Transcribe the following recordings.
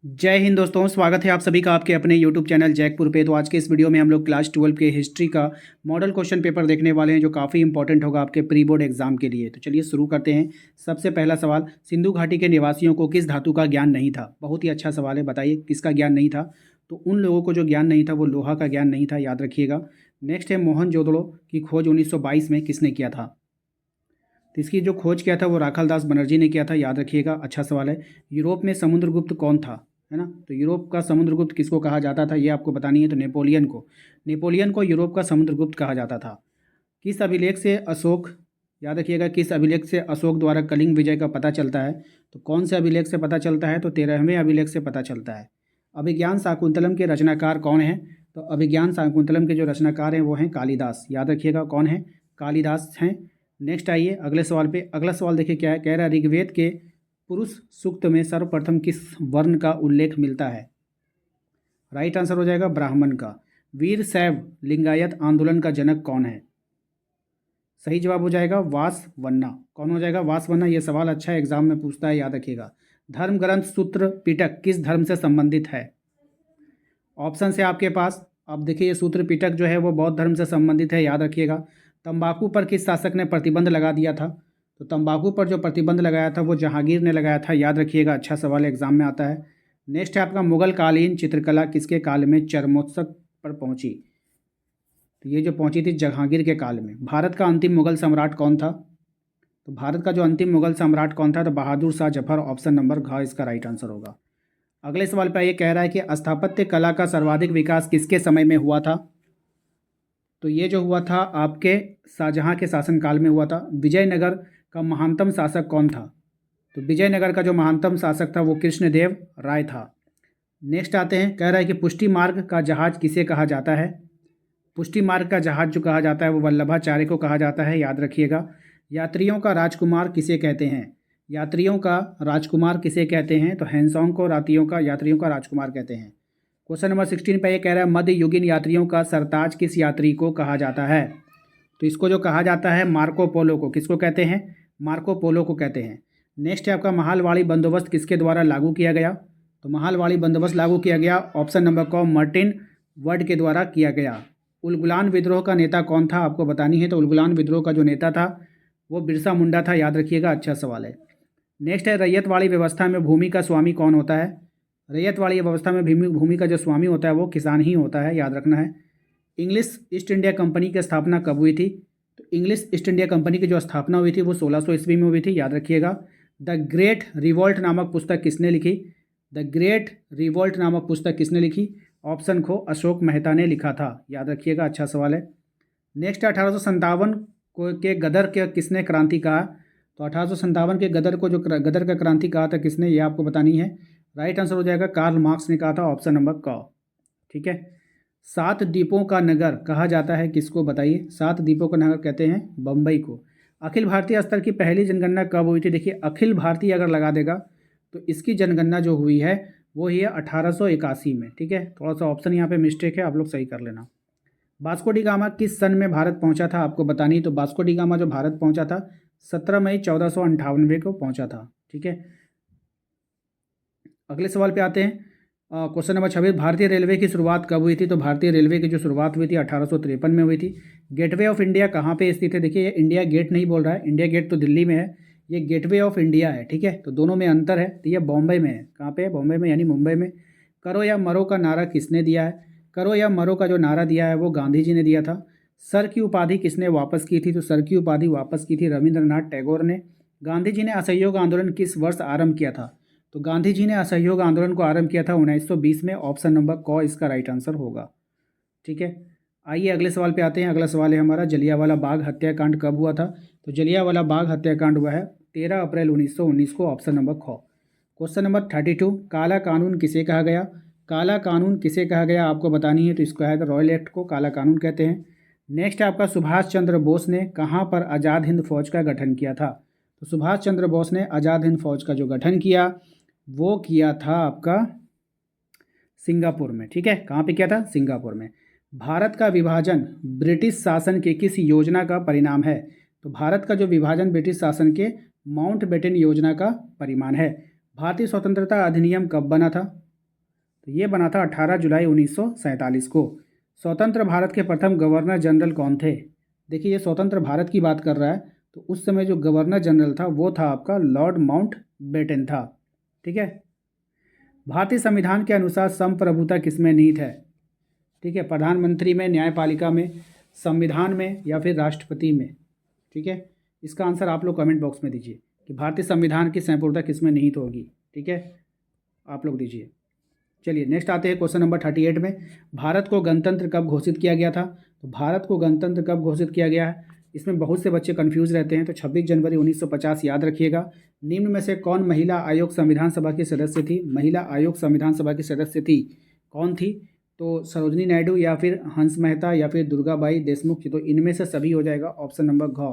जय हिंद दोस्तों, स्वागत है आप सभी का आपके अपने YouTube चैनल जैकपुर पे। तो आज के इस वीडियो में हम लोग क्लास 12 के हिस्ट्री का मॉडल क्वेश्चन पेपर देखने वाले हैं, जो काफ़ी इंपॉर्टेंट होगा आपके प्री बोर्ड एग्जाम के लिए। तो चलिए शुरू करते हैं। सबसे पहला सवाल, सिंधु घाटी के निवासियों को किस धातु का ज्ञान नहीं था? बहुत ही अच्छा सवाल है, बताइए किसका ज्ञान नहीं था? तो उन लोगों को जो ज्ञान नहीं था वो लोहा का ज्ञान नहीं था, याद रखिएगा। नेक्स्ट है, मोहनजोदड़ो की खोज 1922 में किसने किया था? तो इसकी जो खोज किया था वो राखालदास बनर्जी ने किया था, याद रखिएगा, अच्छा सवाल है। यूरोप में समुद्रगुप्त कौन था, है ना? तो यूरोप का समुद्रगुप्त किसको कहा जाता था, ये आपको बतानी है। तो नेपोलियन को यूरोप का समुद्रगुप्त कहा जाता था। किस अभिलेख से अशोक, याद रखिएगा, किस अभिलेख से अशोक द्वारा कलिंग विजय का पता चलता है? तो कौन से अभिलेख से पता चलता है? तो 13वें अभिलेख से पता चलता है। अभिज्ञान शाकुंतलम के रचनाकार कौन है? तो अभिज्ञान शाकुंतलम के जो रचनाकार हैं वो हैं कालिदास, याद रखिएगा कौन है? कालिदास हैं। नेक्स्ट आइए अगले सवाल पे। अगला सवाल देखिए क्या है, कह रहा है ऋग्वेद के पुरुष सूक्त में सर्वप्रथम किस वर्ण का उल्लेख मिलता है? राइट आंसर हो जाएगा ब्राह्मण का। वीर शैव लिंगायत आंदोलन का जनक कौन है? सही जवाब हो जाएगा वासवन्ना। कौन हो जाएगा? वासवन्ना। ये सवाल अच्छा एग्जाम में पूछता है, याद रखिएगा। धर्म ग्रंथ सूत्र पिटक किस धर्म से संबंधित है? ऑप्शन है आपके पास। अब देखिए ये सूत्र पिटक जो है वो बौद्ध धर्म से संबंधित है, याद रखिएगा। तंबाकू पर किस शासक ने प्रतिबंध लगा दिया था? तो तंबाकू पर जो प्रतिबंध लगाया था वो जहांगीर ने लगाया था, याद रखिएगा, अच्छा सवाल एग्जाम में आता है। नेक्स्ट है आपका, मुगल कालीन चित्रकला किसके काल में चरमोत्सव पर पहुंची? तो ये जो पहुंची थी जहांगीर के काल में। भारत का अंतिम मुगल सम्राट कौन था? तो भारत का जो अंतिम मुगल सम्राट कौन था? तो बहादुर शाह जफर, ऑप्शन नंबर घ इसका राइट आंसर होगा। अगले सवाल पर ये कह रहा है कि स्थापत्य कला का सर्वाधिक विकास किसके समय में हुआ था? तो ये जो हुआ था आपके शाहजहां के शासनकाल में हुआ था। विजयनगर का महानतम शासक कौन था? तो विजयनगर का जो महानतम शासक था वो कृष्णदेव राय था। नेक्स्ट आते हैं, कह रहा है कि पुष्टि मार्ग का जहाज किसे कहा जाता है? पुष्टि मार्ग का जहाज जो कहा जाता है वो वल्लभाचार्य को कहा जाता है, याद रखिएगा। यात्रियों का राजकुमार किसे कहते हैं? यात्रियों का राजकुमार किसे कहते हैं? तो हैंसोंग को यात्रियों का राजकुमार कहते हैं। क्वेश्चन नंबर 16 पे ये कह रहा है, मध्य युगीन यात्रियों का सरताज किस यात्री को कहा जाता है? तो इसको जो कहा जाता है मार्को पोलो को। किसको कहते हैं? मार्को पोलो को कहते हैं। नेक्स्ट है आपका, महालवाड़ी बंदोबस्त किसके द्वारा लागू किया गया? तो महालवाड़ी बंदोबस्त लागू किया गया, ऑप्शन नंबर क, मार्टिन वर्ड के द्वारा किया गया। उलगुलान विद्रोह का नेता कौन था, आपको बतानी है। तो उलगुलान विद्रोह का जो नेता था वो बिरसा मुंडा था, याद रखिएगा, अच्छा सवाल है। नेक्स्ट है, रैयतवाड़ी व्यवस्था में भूमि का स्वामी कौन होता है? रैयतवाड़ी व्यवस्था में भूमि का जो स्वामी होता है वो किसान ही होता है, याद रखना है। इंग्लिश ईस्ट इंडिया कंपनी की स्थापना कब हुई थी? तो इंग्लिश ईस्ट इंडिया कंपनी की जो स्थापना हुई थी वो 1600 ईस्वी में हुई थी, याद रखिएगा। द ग्रेट रिवॉल्ट नामक पुस्तक किसने लिखी? द ग्रेट रिवॉल्ट नामक पुस्तक किसने लिखी? ऑप्शन को अशोक मेहता ने लिखा था, याद रखिएगा, अच्छा सवाल है। नेक्स्ट 1857 को के गदर के किसने क्रांति कहा? तो 1857 के गदर को जो गदर का क्रांति कहा था किसने, ये आपको बतानी है। राइट आंसर हो जाएगा कार्ल मार्क्स ने कहा था, ऑप्शन नंबर क। ठीक है। सात द्वीपों का नगर कहा जाता है किसको, बताइए। सात द्वीपों का नगर कहते हैं बम्बई को। अखिल भारतीय स्तर की पहली जनगणना कब हुई थी? देखिए अखिल भारतीय अगर लगा देगा तो इसकी जनगणना जो हुई है वो ही है 1881 में। ठीक है, थोड़ा सा ऑप्शन यहाँ पे मिस्टेक है, आप लोग सही कर लेना। वास्को डी गामा किस सन में भारत पहुंचा था, आपको बतानी। तो वास्को डी गामा जो भारत पहुंचा था 17 मई 1498 को पहुंचा था। ठीक है, अगले सवाल पे आते हैं। क्वेश्चन नंबर 26, भारतीय रेलवे की शुरुआत कब हुई थी? तो भारतीय रेलवे की जो शुरुआत हुई थी 1853 में हुई थी। गेटवे ऑफ इंडिया कहाँ पे स्थित है? देखिए ये इंडिया गेट नहीं बोल रहा है, इंडिया गेट तो दिल्ली में है, ये गेटवे ऑफ इंडिया है। ठीक है, तो दोनों में अंतर है। तो ये बॉम्बे में है। कहाँ पे है? बॉम्बे में, यानी मुंबई में। करो या मरो का नारा किसने दिया है? करो या मरो का जो नारा दिया है वो गांधी जी ने दिया था। सर की उपाधि किसने वापस की थी? तो सर की उपाधि वापस की थी रविंद्रनाथ टैगोर ने। गांधी जी ने असहयोग आंदोलन किस वर्ष आरंभ किया था? तो गांधी जी ने असहयोग आंदोलन को आरंभ किया था 1920 में, ऑप्शन नंबर क इसका राइट आंसर होगा। ठीक है, आइए अगले सवाल पे आते हैं। अगला सवाल है हमारा, जलियांवाला बाग हत्याकांड कब हुआ था? तो जलियांवाला बाग हत्याकांड हुआ है 13 अप्रैल 1919 को, ऑप्शन नंबर ख। क्वेश्चन नंबर 32, काला कानून किसे कहा गया? काला कानून किसे कहा गया आपको बतानी है। तो इसको है रॉयल एक्ट को काला कानून कहते हैं। नेक्स्ट है आपका, सुभाष चंद्र बोस ने कहाँ पर आज़ाद हिंद फौज का गठन किया था? तो सुभाष चंद्र बोस ने आज़ाद हिंद फौज का जो गठन किया वो किया था आपका सिंगापुर में। ठीक है, कहाँ पे किया था? सिंगापुर में। भारत का विभाजन ब्रिटिश शासन के किस योजना का परिणाम है? तो भारत का जो विभाजन ब्रिटिश शासन के माउंटबेटन योजना का परिणाम है। भारतीय स्वतंत्रता अधिनियम कब बना था? तो ये बना था 18 जुलाई 1947 को। स्वतंत्र भारत के प्रथम गवर्नर जनरल कौन थे? देखिए, ये स्वतंत्र भारत की बात कर रहा है, तो उस समय जो गवर्नर जनरल था वो था आपका लॉर्ड माउंटबेटन था। ठीक है। भारतीय संविधान के अनुसार संप्रभुता किसमें निहित है? ठीक है, प्रधानमंत्री में, न्यायपालिका में, संविधान में या फिर राष्ट्रपति में? ठीक है, इसका आंसर आप लोग कमेंट बॉक्स में दीजिए कि भारतीय संविधान की संप्रभुता किसमें निहित होगी। ठीक है, आप लोग दीजिए। चलिए नेक्स्ट आते हैं क्वेश्चन नंबर 38 में। भारत को गणतंत्र कब घोषित किया गया था? तो भारत को गणतंत्र कब घोषित किया गया है, इसमें बहुत से बच्चे कंफ्यूज रहते हैं। तो 26 जनवरी 1950 याद रखिएगा। निम्न में से कौन महिला आयोग संविधान सभा की सदस्य थी? महिला आयोग संविधान सभा की सदस्य थी, कौन थी? तो सरोजनी नायडू या फिर हंस मेहता या फिर दुर्गाबाई देशमुख। तो इनमें से सभी हो जाएगा ऑप्शन नंबर घ।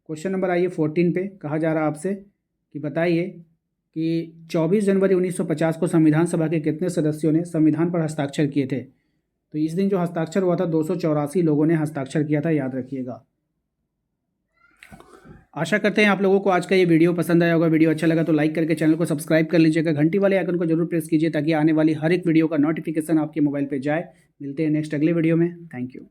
क्वेश्चन नंबर आइए 14 पे। कहा जा रहा है आपसे कि बताइए कि 24 जनवरी 1950 को संविधान सभा के कितने सदस्यों ने संविधान पर हस्ताक्षर किए थे? तो इस दिन जो हस्ताक्षर हुआ था 284 लोगों ने हस्ताक्षर किया था, याद रखिएगा। आशा करते हैं आप लोगों को आज का ये वीडियो पसंद आया होगा। वीडियो अच्छा लगा तो लाइक करके चैनल को सब्सक्राइब कर लीजिएगा। घंटी वाले आइकन को जरूर प्रेस कीजिए ताकि आने वाली हर एक वीडियो का नोटिफिकेशन आपके मोबाइल पे जाए। मिलते हैं नेक्स्ट अगले वीडियो में। Thank you.